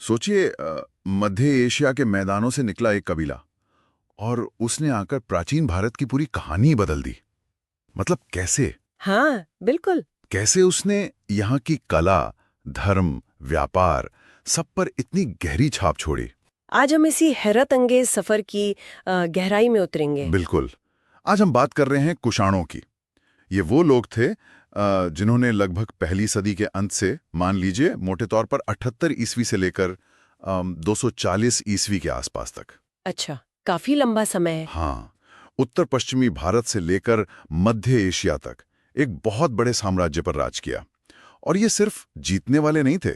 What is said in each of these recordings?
सोचिए मध्य एशिया के मैदानों से निकला एक कबीला और उसने आकर प्राचीन भारत की पूरी कहानी ही बदल दी। मतलब कैसे हाँ, बिल्कुल। कैसे उसने यहाँ की कला, धर्म, व्यापार सब पर इतनी गहरी छाप छोड़ी। आज हम इसी हैरत अंगेज सफर की गहराई में उतरेंगे। बिल्कुल। आज हम बात कर रहे हैं कुषाणों की। ये वो लोग थे जिन्होंने लगभग पहली सदी के अंत से, मान लीजिए मोटे तौर पर 78 ईस्वी से लेकर 240 ईस्वी के आसपास तक। अच्छा, काफी लंबा समय है। हाँ, उत्तर पश्चिमी भारत से लेकर मध्य एशिया तक एक बहुत बड़े साम्राज्य पर राज किया। और ये सिर्फ जीतने वाले नहीं थे,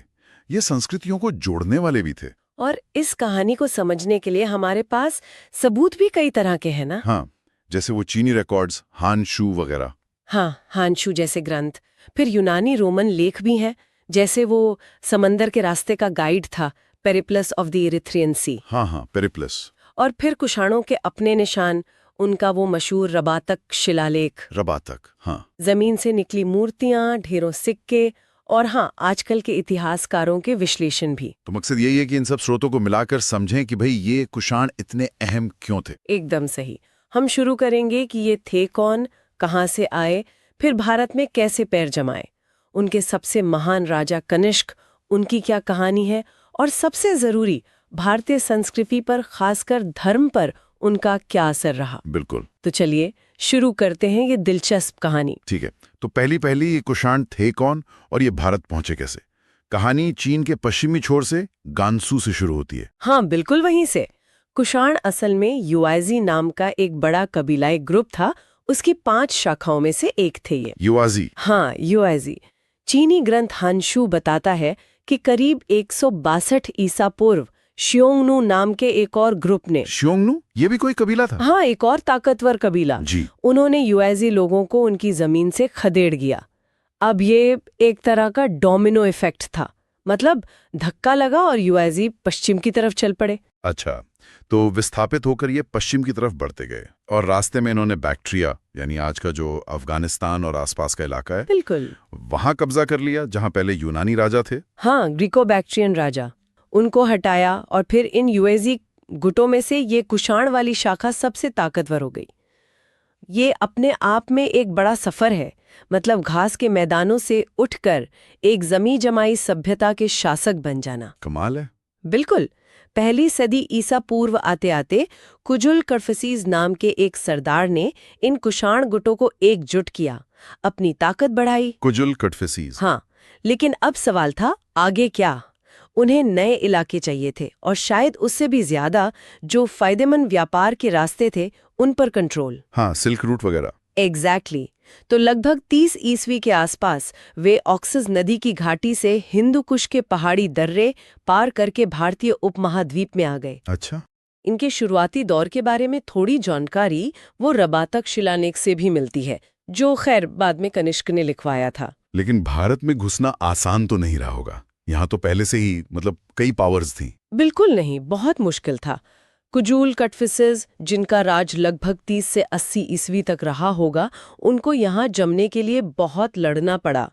ये संस्कृतियों को जोड़ने वाले भी थे। और इस कहानी को समझने के लिए हमारे पास सबूत भी कई तरह के हैं ना। हाँ, जैसे वो चीनी रिकॉर्ड्स, हान शू वगैरह। हाँ, हानशू जैसे ग्रंथ। फिर यूनानी रोमन लेख भी हैं, जैसे वो समंदर के रास्ते का गाइड था, पेरिप्लस ऑफ द इरिथ्रियन सी। हाँ, पेरिप्लस। और फिर कुषाणों के अपने निशान, उनका वो मशहूर रबातक शिलालेख। रबातक, हाँ। जमीन से निकली मूर्तियां, ढेरों सिक्के और हाँ, आजकल के इतिहासकारों के विश्लेषण भी। तो मकसद यही है कि इन सब स्रोतों को मिलाकर समझें कि भाई ये कुषाण इतने अहम क्यों थे। एकदम सही। हम शुरू करेंगे कि ये थे कौन, कहाँ से आए, फिर भारत में कैसे पैर जमाए, उनके सबसे महान राजा कनिष्क, उनकी क्या कहानी है, और सबसे जरूरी भारतीय संस्कृति पर, खासकर धर्म पर उनका क्या असर रहा। बिल्कुल। तो चलिए शुरू करते हैं ये दिलचस्प कहानी। ठीक है, तो पहली ये कुषाण थे कौन और ये भारत पहुंचे कैसे। कहानी चीन के पश्चिमी छोर से गांसू से शुरू होती है। हाँ, बिल्कुल वहीं से। कुषाण असल में युआजी नाम का एक बड़ा कबीलाई ग्रुप था, उसकी 5 शाखाओं में से एक थे ये। युआजी। हाँ, युआजी। चीनी ग्रंथ हानशू बताता है कि करीब 162 ईसा पूर्व श्योंगनू नाम के एक और ग्रुप ने, श्योंगनू, ये भी कोई कबीला था? हाँ, एक और ताकतवर कबीला जी। उन्होंने युआजी लोगों को उनकी जमीन से खदेड़ गया। अब ये एक तरह का डोमिनो इफेक्ट था, मतलब धक्का लगा और युआजी पश्चिम की तरफ चल पड़े। अच्छा, तो विस्थापित होकर ये पश्चिम की तरफ बढ़ते गए और रास्ते में इन्होंने बैक्ट्रिया, यानी आज का जो अफगानिस्तान और आसपास का इलाका है, बिल्कुल, वहां कब्जा कर लिया, जहां पहले यूनानी राजा थे। हाँ, ग्रीको बैक्ट्रियन राजा। उनको हटाया और फिर इन युएजी गुटों में से ये कुषाण वाली शाखा सबसे ताकतवर हो गई। ये अपने आप में एक बड़ा सफर है, मतलब घास के मैदानों से उठकर एक जमी जमाई सभ्यता के शासक बन जाना। कमाल है। बिल्कुल। पहली सदी ईसा पूर्व आते आते कुजुल कड़फसीज नाम के एक सरदार ने इन कुषाण गुटों को एकजुट किया, अपनी ताकत बढ़ाई। कुजुल कड़फसीज। हाँ, लेकिन अब सवाल था आगे क्या। उन्हें नए इलाके चाहिए थे और शायद उससे भी ज्यादा जो फायदेमंद व्यापार के रास्ते थे उन पर कंट्रोल। हाँ, सिल्क रूट वगैरह। एग्जैक्टली। तो लगभग 30 ईस्वी के आसपास वे ऑक्सस नदी की घाटी से हिंदू कुश के पहाड़ी दर्रे पार करके भारतीय उपमहाद्वीप में आ गए। अच्छा। इनके शुरुआती दौर के बारे में थोड़ी जानकारी वो रबातक शिलालेख से भी मिलती है, जो खैर बाद में कनिष्क ने लिखवाया था। लेकिन भारत में घुसना आसान तो नहीं रहा होगा। यहाँ तो पहले से ही मतलब कई पावर्स थी। बिल्कुल नहीं, बहुत मुश्किल था। कुजूल कटफिसेस, जिनका राज लगभग 30 से 80 ईस्वी तक रहा होगा, उनको यहाँ जमने के लिए बहुत लड़ना पड़ा।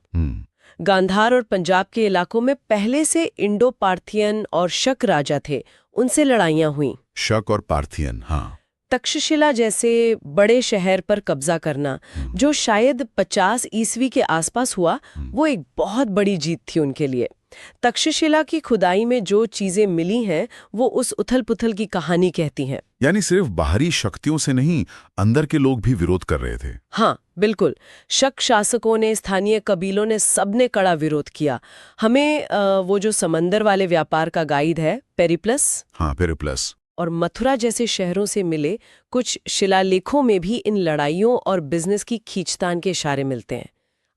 गांधार और पंजाब के इलाकों में पहले से इंडो पार्थियन और शक राजा थे, उनसे लड़ाइयाँ हुईं। शक और पार्थियन, हाँ। तक्षशिला जैसे बड़े शहर पर कब्जा करना, जो शायद 50 ईस्वी के आसपास हुआ, वो एक बहुत बड़ी जीत थी उनके लिए। तक्षशिला की खुदाई में जो चीजें मिली हैं वो उस उथल-पुथल की कहानी कहती हैं। यानी सिर्फ बाहरी शक्तियों से नहीं, अंदर के लोग भी विरोध कर रहे थे। हाँ, बिल्कुल। शक शासकों ने, स्थानीय कबीलों ने, सबने कड़ा विरोध किया। हमें वो जो समंदर वाले व्यापार का गाइड है, पेरिप्लस, हाँ, पेरिप्लस, और मथुरा जैसे शहरों से मिले कुछ शिलालेखों में भी इन लड़ाइयों और बिजनेस की खींचतान के इशारे मिलते हैं।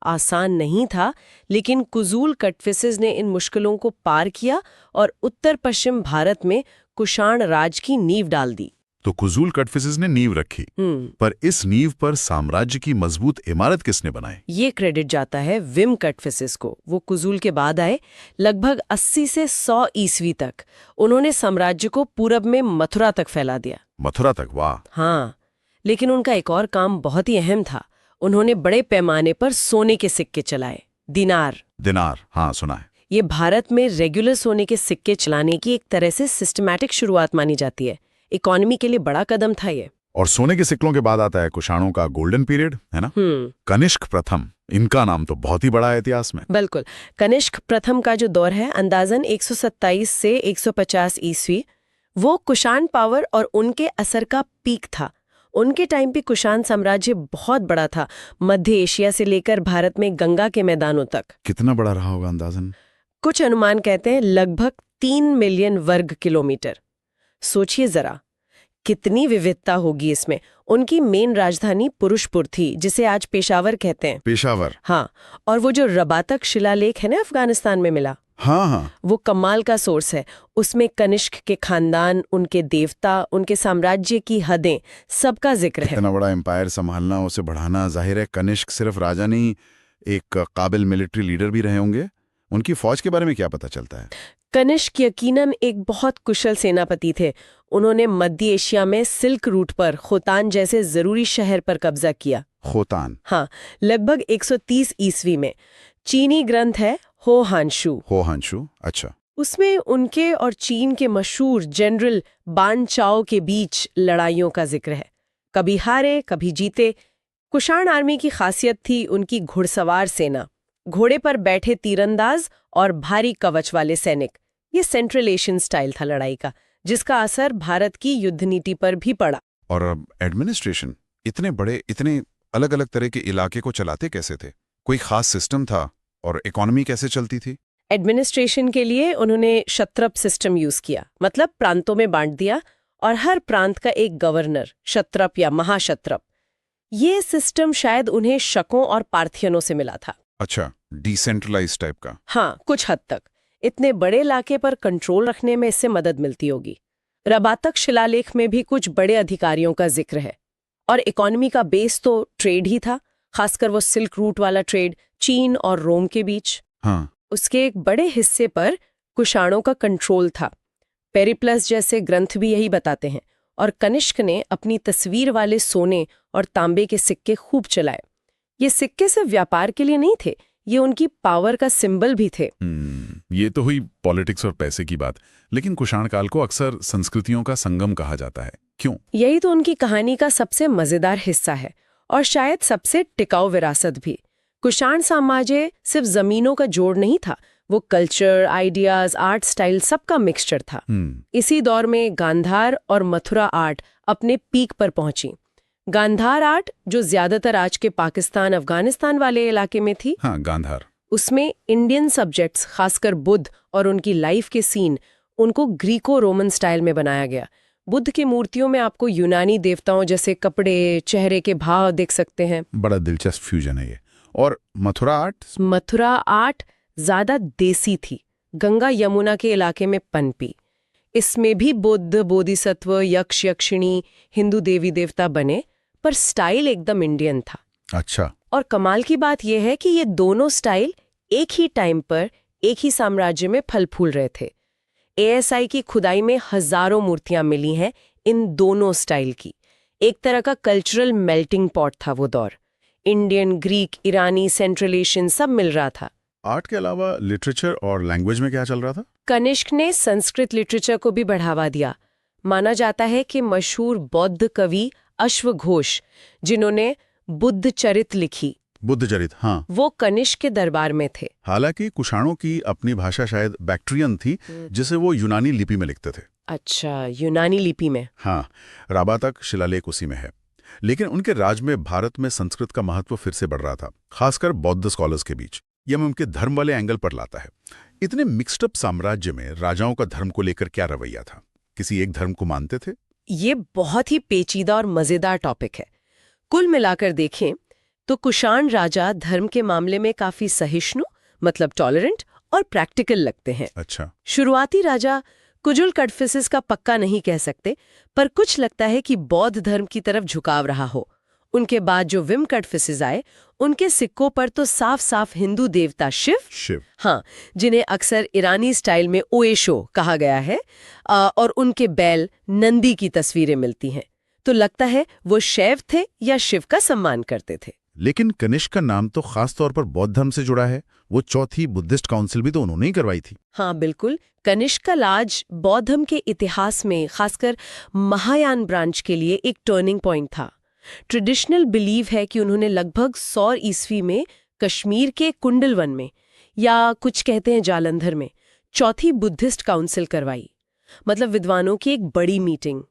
आसान नहीं था, लेकिन कुजूल कटफिसेस ने इन मुश्किलों को पार किया और उत्तर पश्चिम भारत में कुषाण राज की नींव डाल दी। तो कुजूल कटफिसेस ने नींव रखी, पर इस नींव पर साम्राज्य की मजबूत इमारत किसने बनाई? ये क्रेडिट जाता है विम कटफिसेस को। वो कुजूल के बाद आए, लगभग 80 से 100 ईस्वी तक। उन्होंने साम्राज्य को पूरब में मथुरा तक फैला दिया। मथुरा तक? वाह। हाँ, लेकिन उनका एक और काम बहुत ही अहम था। उन्होंने बड़े पैमाने पर सोने के सिक्के चलाए। दिनार। दिनार, हाँ, सुना है। ये भारत में रेगुलर सोने के सिक्के चलाने की एक तरह से सिस्टमैटिक शुरुआत मानी जाती है। इकोनॉमी के लिए बड़ा कदम था ये। और सोने के सिक्कों के बाद आता है कुषाणों का गोल्डन पीरियड, है ना? कनिष्क प्रथम, इनका नाम तो बहुत ही बड़ा है इतिहास में। बिल्कुल। कनिष्क प्रथम का जो दौर है अंदाजन 127 से 150 ईस्वी, वो कुषाण पावर और उनके असर का पीक था। उनके टाइम पे कुषाण साम्राज्य बहुत बड़ा था, मध्य एशिया से लेकर भारत में गंगा के मैदानों तक। कितना बड़ा रहा होगा अंदाजन? कुछ अनुमान कहते हैं लगभग 3 मिलियन वर्ग किलोमीटर। सोचिए जरा कितनी विविधता होगी इसमें। उनकी मेन राजधानी पुरुषपुर थी, जिसे आज पेशावर कहते हैं। पेशावर? हाँ। और वो जो रबातक शिलालेख है ना अफगानिस्तान में मिला, हाँ, वो कमाल का सोर्स है। उसमें कनिष्क के खानदान, उनके देवता, उनके साम्राज्य की हदें, सबका जिक्र है। इतना बड़ा एम्पायर संभालना, उसे बढ़ाना, जाहिर है कनिष्क सिर्फ राजा नहीं, एक काबिल मिलिट्री लीडर भी रहे होंगे। उनकी फौज के बारे में क्या पता चलता है? कनिष्क यकीनन एक बहुत कुशल सेनापति थे। उन्होंने मध्य एशिया में सिल्क रूट पर खोतान जैसे जरूरी शहर पर कब्जा किया। खोतान? हाँ, लगभग 130 ईस्वी में। चीनी ग्रंथ है हो हानशू। अच्छा। उसमें उनके और चीन के मशहूर जनरल बान चाओ के बीच लड़ाइयों का जिक्र है। कभी हारे कभी जीते। कुषाण आर्मी की खासियत थी उनकी घुड़सवार सेना, घोड़े पर बैठे तीरंदाज और भारी कवच वाले सैनिक। ये सेंट्रल एशियन स्टाइल था लड़ाई का, जिसका असर भारत की युद्ध नीति पर भी पड़ा। और एडमिनिस्ट्रेशन, इतने बड़े, इतने अलग अलग तरह के इलाके को चलाते कैसे थे? कोई खास सिस्टम था? और इकोनॉमी कैसे चलती थी? एडमिनिस्ट्रेशन के लिए उन्होंने क्षत्रप सिस्टम यूज किया, मतलब प्रांतों में बांट दिया और हर प्रांत का एक गवर्नर, क्षत्रप या महाक्षत्रप। ये सिस्टम शायद उन्हें शकों और पार्थियनों से मिला था। अच्छा, डिसेंट्रलाइज टाइप का। हाँ, कुछ हद तक। इतने बड़े इलाके पर कंट्रोल रखने में इससे मदद मिलती होगी। रबातक शिलालेख में भी कुछ बड़े अधिकारियों का जिक्र है। और इकोनॉमी का बेस तो ट्रेड ही था, खासकर वो सिल्क रूट वाला ट्रेड चीन और रोम के बीच। हाँ। उसके एक बड़े हिस्से पर कुषाणों का कंट्रोल था। पेरिप्लस जैसे ग्रंथ भी यही बताते हैं। और कनिष्क ने अपनी तस्वीर वाले सोने और तांबे के सिक्के खूब चलाए। ये सिक्के सिर्फ व्यापार के लिए नहीं थे, ये उनकी पावर का सिंबल भी थे। ये तो हुई पॉलिटिक्स और पैसे की बात, लेकिन कुषाण काल को अक्सर संस्कृतियों का संगम कहा जाता है। क्यों? यही तो उनकी कहानी का सबसे मजेदार हिस्सा है और शायद सबसे टिकाऊ विरासत भी। कुषाण साम्राज्य सिर्फ जमीनों का जोड़ नहीं था, वो कल्चर, आइडियाज, आर्ट स्टाइल सबका मिक्सचर था। इसी दौर में गांधार और मथुरा आर्ट अपने पीक पर पहुंची। गांधार आर्ट जो ज्यादातर आज के पाकिस्तान, अफगानिस्तान वाले इलाके में थी। हाँ, गांधार। उसमें इंडियन सब्जेक्ट्स, खासकर बुद्ध और उनकी लाइफ के सीन, उनको ग्रीको रोमन स्टाइल में बनाया गया। बुद्ध की मूर्तियों में आपको यूनानी देवताओं जैसे कपड़े, चेहरे के भाव देख सकते हैं। बड़ा दिलचस्प फ्यूजन है ये। और मथुरा आर्ट? मथुरा आर्ट ज्यादा देसी थी, गंगा यमुना के इलाके में पनपी। इसमें भी बुद्ध, बोधिसत्व, यक्ष, यक्षिणी, हिंदू देवी देवता बने, पर स्टाइल एकदम इंडियन था। अच्छा। और कमाल की बात यह है कि ये दोनों स्टाइल एक ही टाइम पर एक ही साम्राज्य में फल फूल रहे थे। एएसआई की खुदाई में हजारों मूर्तियां मिली हैं इन दोनों स्टाइल की। एक तरह का कल्चरल मेल्टिंग पॉट था वो दौर। इंडियन, ग्रीक, ईरानी, सेंट्रल एशियन सब मिल रहा था। आर्ट के अलावा लिटरेचर और लैंग्वेज में क्या चल रहा था? कनिष्क ने संस्कृत लिटरेचर को भी बढ़ावा दिया। माना जाता है कि मशहूर बौद्ध कवि अश्वघोष, जिन्होंने बुद्ध चरित लिखी, बुद्ध चरित, हाँ, वो कनिष्क के दरबार में थे। हालांकि कुषाणों की अपनी भाषा शायद बैक्ट्रियन थी, जिसे वो यूनानी लिपि में लिखते थे। अच्छा, यूनानी लिपि में। हाँ, रबातक शिलालेख उसी में है। लेकिन उनके राज में भारत में संस्कृत का महत्व फिर से बढ़ रहा था, खासकर बौद्ध स्कॉलर्स के बीच। यह उनके धर्म वाले एंगल पर लाता है। इतने मिक्स्ड अप साम्राज्य में राजाओं का धर्म को लेकर क्या रवैया था? किसी एक धर्म को मानते थे? ये बहुत ही पेचीदा और मजेदार टॉपिक है। कुल मिलाकर देखें तो कुषाण राजा धर्म के मामले में काफी सहिष्णु, मतलब टॉलरेंट और प्रैक्टिकल लगते हैं। अच्छा। शुरुआती राजा कुजुल कड़फिसेस का पक्का नहीं कह सकते, पर कुछ लगता है कि बौद्ध धर्म की तरफ झुकाव रहा हो। उनके बाद जो विम कड़फिसेस आए, उनके सिक्कों पर तो साफ साफ हिंदू देवता शिव, हाँ, जिन्हें अक्सर ईरानी स्टाइल में ओएशो कहा गया है, और उनके बैल नंदी की तस्वीरें मिलती हैं। तो लगता है वो शैव थे या शिव का सम्मान करते थे। लेकिन कनिष्क का नाम तो खास तौर पर बौद्ध धर्म से जुड़ा है। वो चौथी बुद्धिस्ट काउंसिल भी तो उन्होंने ही करवाई थी। हाँ बिल्कुल, कनिष्क का राज बौद्ध धर्म के इतिहास में खासकर महायान ब्रांच के लिए एक टर्निंग पॉइंट था। ट्रेडिशनल बिलीव है कि उन्होंने लगभग 100 ईस्वी में कश्मीर के कुंडलवन में, या कुछ कहते हैं जालंधर में, चौथी बुद्धिस्ट काउंसिल करवाई। मतलब विद्वानों की एक बड़ी मीटिंग।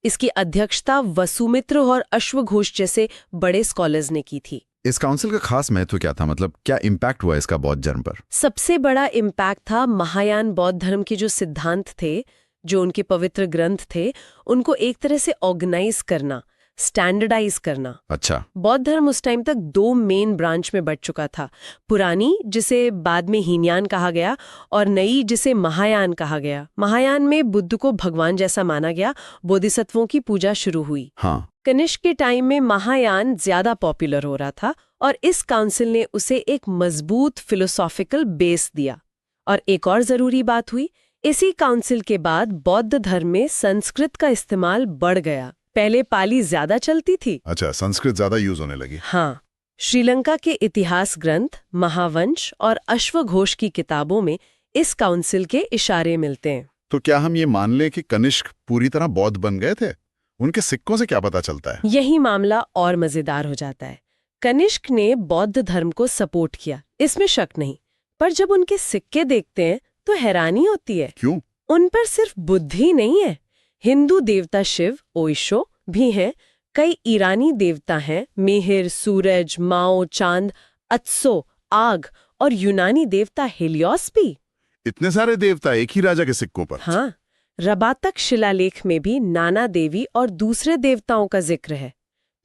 इसकी अध्यक्षता वसुमित्र और अश्वघोष जैसे बड़े स्कॉलर्स ने की थी। इस काउंसिल का खास महत्व क्या था? मतलब क्या इम्पैक्ट हुआ इसका बौद्ध धर्म पर? सबसे बड़ा इम्पैक्ट था महायान बौद्ध धर्म के जो सिद्धांत थे, जो उनके पवित्र ग्रंथ थे, उनको एक तरह से ऑर्गेनाइज करना, स्टैंडर्डाइज करना। अच्छा। बौद्ध धर्म उस टाइम तक 2 मेन ब्रांच में बंट चुका था, पुरानी जिसे बाद में हीनयान कहा गया और नई जिसे महायान कहा गया। महायान में बुद्ध को भगवान जैसा माना गया, बोधिसत्वों की पूजा शुरू हुई। हाँ। कनिष्क के टाइम में महायान ज्यादा पॉपुलर हो रहा था और इस काउंसिल ने उसे एक मजबूत फिलोसॉफिकल बेस दिया। और एक और जरूरी बात हुई, इसी काउंसिल के बाद बौद्ध धर्म में संस्कृत का इस्तेमाल बढ़ गया। पहले पाली ज्यादा चलती थी। अच्छा, संस्कृत ज्यादा यूज होने लगी। हाँ, श्रीलंका के इतिहास ग्रंथ महावंश और अश्वघोष की किताबों में इस काउंसिल के इशारे मिलते हैं। तो क्या हम ये मान लें कि कनिष्क पूरी तरह बौद्ध बन गए थे? उनके सिक्कों से क्या पता चलता है? यही मामला और मजेदार हो जाता है। कनिष्क ने बौद्ध धर्म को सपोर्ट किया, इसमें शक नहीं, पर जब उनके सिक्के देखते हैं तो हैरानी होती है। क्यों? उन पर सिर्फ बुद्ध ही नहीं है, हिंदू देवता शिव ओइशो भी हैं, कई ईरानी देवता हैं, मिहिर, सूरज, माओ, चांद, अत्सो, आग, और यूनानी देवता हेलियोस भी। इतने सारे देवता एक ही राजा के सिक्कों पर? हाँ, रबातक शिलालेख में भी नाना देवी और दूसरे देवताओं का जिक्र है।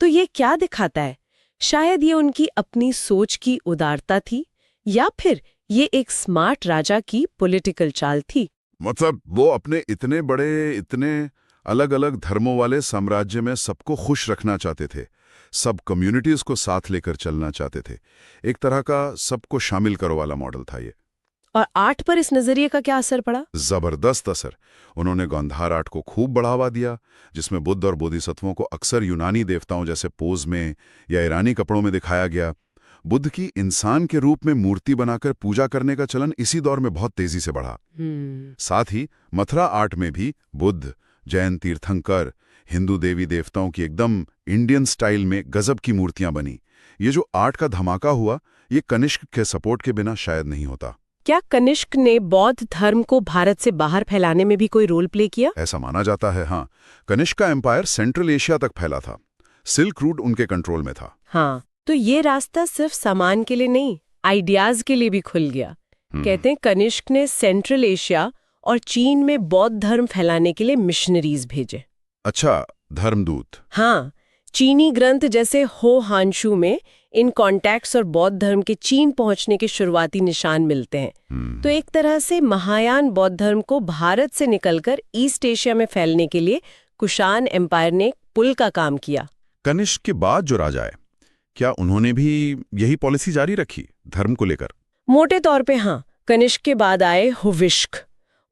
तो ये क्या दिखाता है? शायद ये उनकी अपनी सोच की उदारता थी, या फिर ये एक स्मार्ट राजा की पॉलिटिकल चाल थी। मतलब वो अपने इतने बड़े, इतने अलग अलग धर्मों वाले साम्राज्य में सबको खुश रखना चाहते थे, सब कम्युनिटीज को साथ लेकर चलना चाहते थे। एक तरह का सबको शामिल करो वाला मॉडल था ये। और आर्ट पर इस नजरिए का क्या असर पड़ा? जबरदस्त असर। उन्होंने गांधार आर्ट को खूब बढ़ावा दिया, जिसमें बुद्ध और बोधिसत्वों को अक्सर यूनानी देवताओं जैसे पोज में या ईरानी कपड़ों में दिखाया गया। बुद्ध की इंसान के रूप में मूर्ति बनाकर पूजा करने का चलन इसी दौर में बहुत तेजी से बढ़ा। साथ ही मथुरा आर्ट में भी बुद्ध, जैन तीर्थंकर, हिंदू देवी देवताओं की एकदम इंडियन स्टाइल में गजब की मूर्तियां बनी। ये जो आर्ट का धमाका हुआ, ये कनिष्क के सपोर्ट के बिना शायद नहीं होता। क्या कनिष्क ने बौद्ध धर्म को भारत से बाहर फैलाने में भी कोई रोल प्ले किया? ऐसा माना जाता है, हाँ। कनिष्क का एम्पायर सेंट्रल एशिया तक फैला था, सिल्क रूट उनके कंट्रोल में था। हाँ, तो ये रास्ता सिर्फ सामान के लिए नहीं, आइडियाज के लिए भी खुल गया। कहते हैं कनिष्क ने सेंट्रल एशिया और चीन में बौद्ध धर्म फैलाने के लिए मिशनरीज भेजे। अच्छा, धर्मदूत। हाँ, चीनी ग्रंथ जैसे हो हानशू में इन कॉन्टैक्ट्स और बौद्ध धर्म के चीन पहुंचने के शुरुआती निशान मिलते हैं। तो एक तरह से महायान बौद्ध धर्म को भारत से निकलकर ईस्ट एशिया में फैलने के लिए कुषाण एम्पायर ने पुल का काम किया। कनिष्क के बाद जो राजा आए, क्या उन्होंने भी यही पॉलिसी जारी रखी धर्म को लेकर? मोटे तौर पे हाँ। कनिष्क के बाद आए हुविष्क।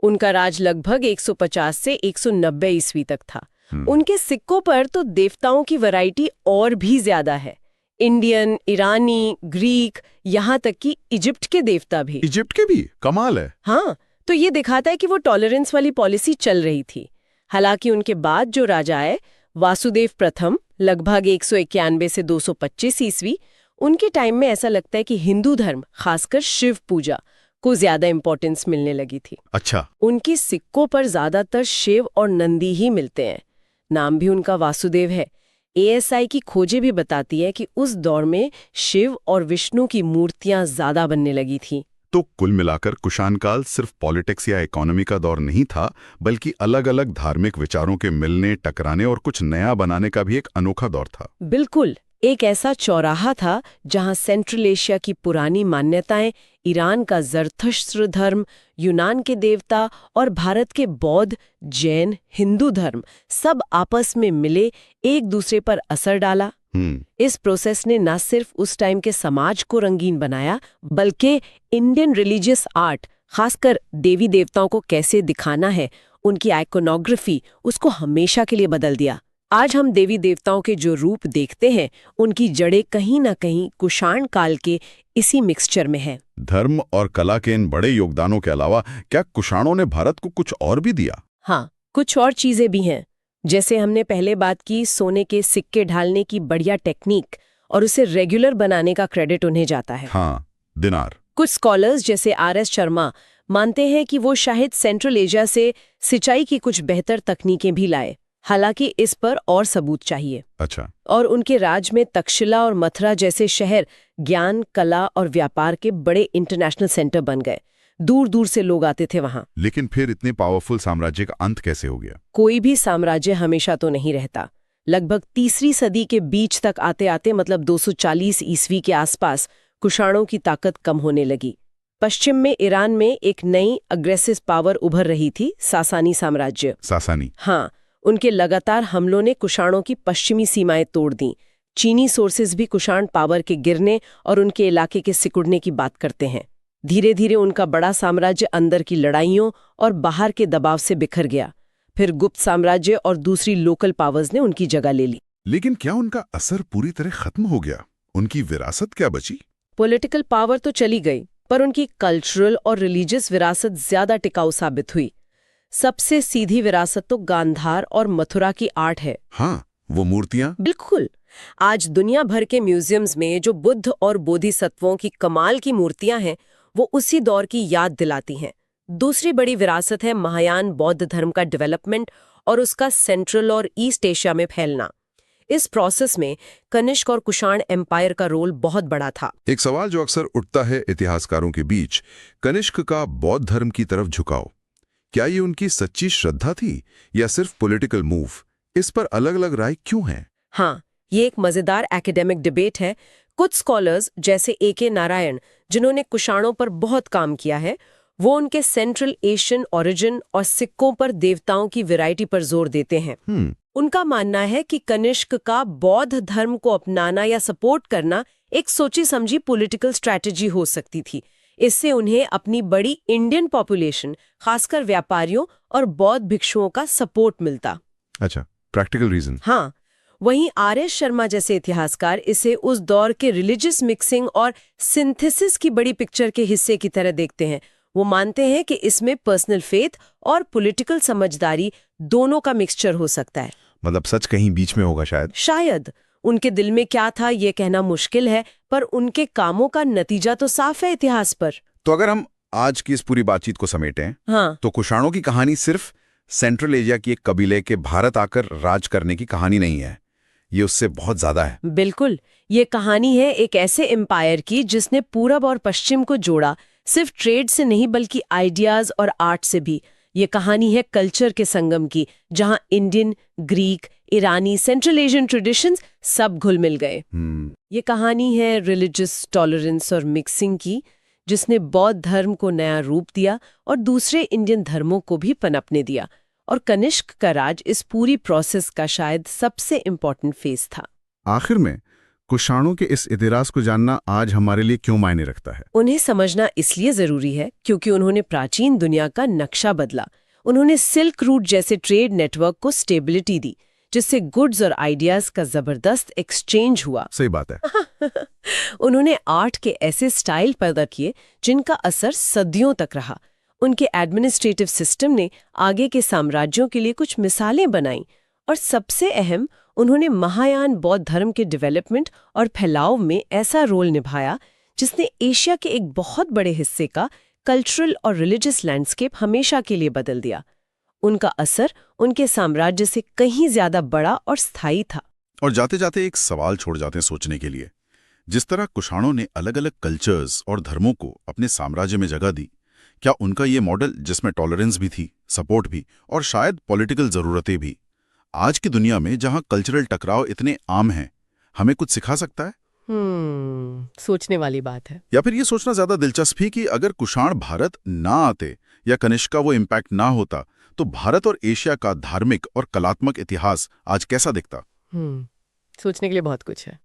उनका राज लगभग 150 से 190 ईस्वी तक था। उनके सिक्कों पर तो देवताओं की वैरायटी और भी ज्यादा है, इंडियन, ईरानी, ग्रीक, यहाँ तक कि इजिप्ट के देवता भी। इजिप्ट के भी? कमाल है। हाँ, तो ये दिखाता है कि वो टॉलरेंस वाली पॉलिसी चल रही थी। हालांकि उनके बाद जो राजा आए, वासुदेव प्रथम, लगभग 191 से 225 ईस्वी, उनके टाइम में ऐसा लगता है कि हिंदू धर्म, खासकर शिव पूजा को ज्यादा इंपॉर्टेंस मिलने लगी थी। अच्छा। उनके सिक्कों पर ज्यादातर शिव और नंदी ही मिलते हैं। नाम भी उनका वासुदेव है। ASI की खोजें भी बताती है कि उस दौर में शिव और विष्णु की मूर्तियां ज्यादा बनने लगी थी। तो कुल मिलाकर कुषाण काल सिर्फ पॉलिटिक्स या इकोनॉमी का दौर नहीं था, बल्कि अलग अलग धार्मिक विचारों के मिलने, टकराने और कुछ नया बनाने का भी एक अनोखा दौर था। बिल्कुल, एक ऐसा चौराहा था जहां सेंट्रल एशिया की पुरानी मान्यताएं, ईरान का ज़रथुष्ट्र धर्म, यूनान के देवता और भारत के बौद्ध, जैन, हिंदू धर्म सब आपस में मिले, एक दूसरे पर असर डाला। इस प्रोसेस ने न सिर्फ उस टाइम के समाज को रंगीन बनाया, बल्कि इंडियन रिलीजियस आर्ट, खासकर देवी देवताओं को कैसे दिखाना है, उनकी आइकोनोग्राफी, उसको हमेशा के लिए बदल दिया। आज हम देवी देवताओं के जो रूप देखते हैं उनकी जड़ें कहीं ना कहीं कुषाण काल के इसी मिक्सचर में है। धर्म और कला के इन बड़े योगदानों के अलावा क्या कुषाणों ने भारत को कुछ और भी दिया? हाँ, कुछ और चीजें भी हैं। जैसे हमने पहले बात की, सोने के सिक्के ढालने की बढ़िया टेक्निक और उसे रेगुलर बनाने का क्रेडिट उन्हें जाता है। हाँ, दिनार। कुछ स्कॉलर्स जैसे आर.एस. शर्मा मानते हैं कि वो शायद सेंट्रल एशिया से सिंचाई की कुछ बेहतर तकनीकें भी लाए, हालांकि इस पर और सबूत चाहिए। अच्छा। और उनके राज में तक्षशिला और मथुरा जैसे शहर ज्ञान, कला और व्यापार के बड़े इंटरनेशनल सेंटर बन गए। दूर दूर से लोग आते थे वहां। लेकिन फिर इतने पावरफुल साम्राज्य का अंत कैसे हो गया? कोई भी साम्राज्य हमेशा तो नहीं रहता। लगभग तीसरी सदी के बीच तक आते आते, मतलब 240 ईस्वी के आसपास, कुषाणों की ताकत कम होने लगी। पश्चिम में ईरान में एक नई अग्रेसिव पावर उभर रही थी, सासानी साम्राज्य। सासानी। हाँ, उनके लगातार हमलों ने कुषाणों की पश्चिमी सीमाएं तोड़ दी। चीनी सोर्सेज भी कुषाण पावर के गिरने और उनके इलाके के सिकुड़ने की बात करते हैं। धीरे धीरे उनका बड़ा साम्राज्य अंदर की लड़ाइयों और बाहर के दबाव से बिखर गया। फिर गुप्त साम्राज्य और दूसरी लोकल पावर्स ने उनकी जगह ले ली। लेकिन क्या उनका असर पूरी तरह खत्म हो गया? उनकी विरासत क्या बची? पॉलिटिकल पावर तो चली गई, पर उनकी कल्चरल और रिलीजियस विरासत ज्यादा टिकाऊ साबित हुई। सबसे सीधी विरासत तो गांधार और मथुरा की आर्ट है। हाँ, वो मूर्तियां। बिल्कुल। आज दुनिया भर के म्यूजियम्स में जो बुद्ध और बोधिसत्वों की कमाल की मूर्तियां हैं, वो उसी दौर की याद दिलाती हैं। दूसरी बड़ी विरासत है महायान बौद्ध धर्म का डेवलपमेंट और उसका सेंट्रल और ईस्ट एशिया में फैलना। इस प्रोसेस में कनिष्क और कुषाण एम्पायर का रोल बहुत बड़ा था। एक सवाल जो अक्सर उठता है इतिहासकारों के बीच, कनिष्क का बौद्ध धर्म की तरफ झुकाव, क्या ये उनकी सच्ची श्रद्धा थी या सिर्फ पॉलिटिकल मूव? इस पर अलग अलग राय क्यों है? हाँ, ये एक मजेदार एकेडमिक डिबेट है। कुछ स्कॉलर्स जैसे ए.के. नारायण, जिन्होंने कुषाणों पर बहुत काम किया है, वो उनके सेंट्रल एशियन ओरिजिन और सिक्कों पर देवताओं की वैरायटी पर जोर देते हैं। उनका मानना है कि कनिष्क का बौद्ध धर्म को अपनाना या सपोर्ट करना एक सोची समझी पॉलिटिकल स्ट्रैटेजी हो सकती थी। इससे उन्हें अपनी बड़ी इंडियन पॉपुलेशन, खासकर व्यापारियों और बौद्ध भिक्षुओं का सपोर्ट मिलता। अच्छा, प्रैक्टिकल रीजन। हाँ, वहीं आर.एस. शर्मा जैसे इतिहासकार इसे उस दौर के रिलीजियस मिक्सिंग और सिंथेसिस की बड़ी पिक्चर के हिस्से की तरह देखते हैं। वो मानते हैं कि इसमें पर्सनल फेथ और पॉलिटिकल समझदारी दोनों का मिक्सचर हो सकता है। मतलब सच कहीं बीच में होगा शायद। शायद। उनके दिल में क्या था ये कहना मुश्किल है, पर उनके कामों का नतीजा तो साफ है इतिहास पर। तो अगर हम आज की इस पूरी बातचीत को समेटें, हाँ, तो कुषाणों की कहानी सिर्फ सेंट्रल एशिया की एक कबीले के भारत आकर राज करने की कहानी नहीं है, ये उससे बहुत ज्यादा है। बिल्कुल। ये कहानी है एक ऐसे एम्पायर की जिसने पूरब और पश्चिम को जोड़ा, सिर्फ ट्रेड से नहीं बल्कि आइडियाज और आर्ट से भी। ये कहानी है कल्चर के संगम की, जहां इंडियन, ग्रीक, ईरानी, सेंट्रल एशियन ट्रेडिशंस सब घुल मिल गए। ये कहानी है रिलीजियस टॉलरेंस और मिक्सिंग की, जिसने बौद्ध धर्म को नया रूप दिया और दूसरे इंडियन धर्मों को भी पनपने दिया। और कनिष्क का राज इस पूरी प्रोसेस का शायद सबसे इम्पोर्टेंट फेज था। आखिर में कुषाणों के इस इतिहास को जानना आज हमारे लिए क्यों मायने रखता है? उन्हें समझना इसलिए जरूरी है क्योंकि उन्होंने प्राचीन दुनिया का नक्शा बदला। उन्होंने सिल्क रूट जैसे ट्रेड नेटवर्क को स्टेबिलिटी दी, जिससे गुड्स और आइडियाज का जबरदस्त एक्सचेंज हुआ। सही बात है। उन्होंने आर्ट के ऐसे स्टाइल पैदा किए जिनका असर सदियों तक रहा। उनके एडमिनिस्ट्रेटिव सिस्टम ने आगे के साम्राज्यों के लिए कुछ मिसालें बनाई, और सबसे अहम, उन्होंने महायान बौद्ध धर्म के डेवलपमेंट और फैलाव में ऐसा रोल निभाया जिसने एशिया के एक बहुत बड़े हिस्से का कल्चरल और रिलीजियस लैंडस्केप हमेशा के लिए बदल दिया। उनका असर उनके साम्राज्य से कहीं ज्यादा बड़ा और स्थायी था। और जाते जाते एक सवाल छोड़ जाते हैं सोचने के लिए। जिस तरह कुषाणों ने अलग अलग कल्चर्स और धर्मों को अपने साम्राज्य में जगह दी, क्या उनका ये मॉडल, जिसमें टॉलरेंस भी थी, सपोर्ट भी और शायद पॉलिटिकल जरूरतें भी, आज की दुनिया में जहां कल्चरल टकराव इतने आम हैं, हमें कुछ सिखा सकता है? सोचने वाली बात है। या फिर ये सोचना ज्यादा दिलचस्प ही कि अगर कुषाण भारत ना आते या कनिष्क का वो इम्पैक्ट ना होता, तो भारत और एशिया का धार्मिक और कलात्मक इतिहास आज कैसा दिखता? सोचने के लिए बहुत कुछ है।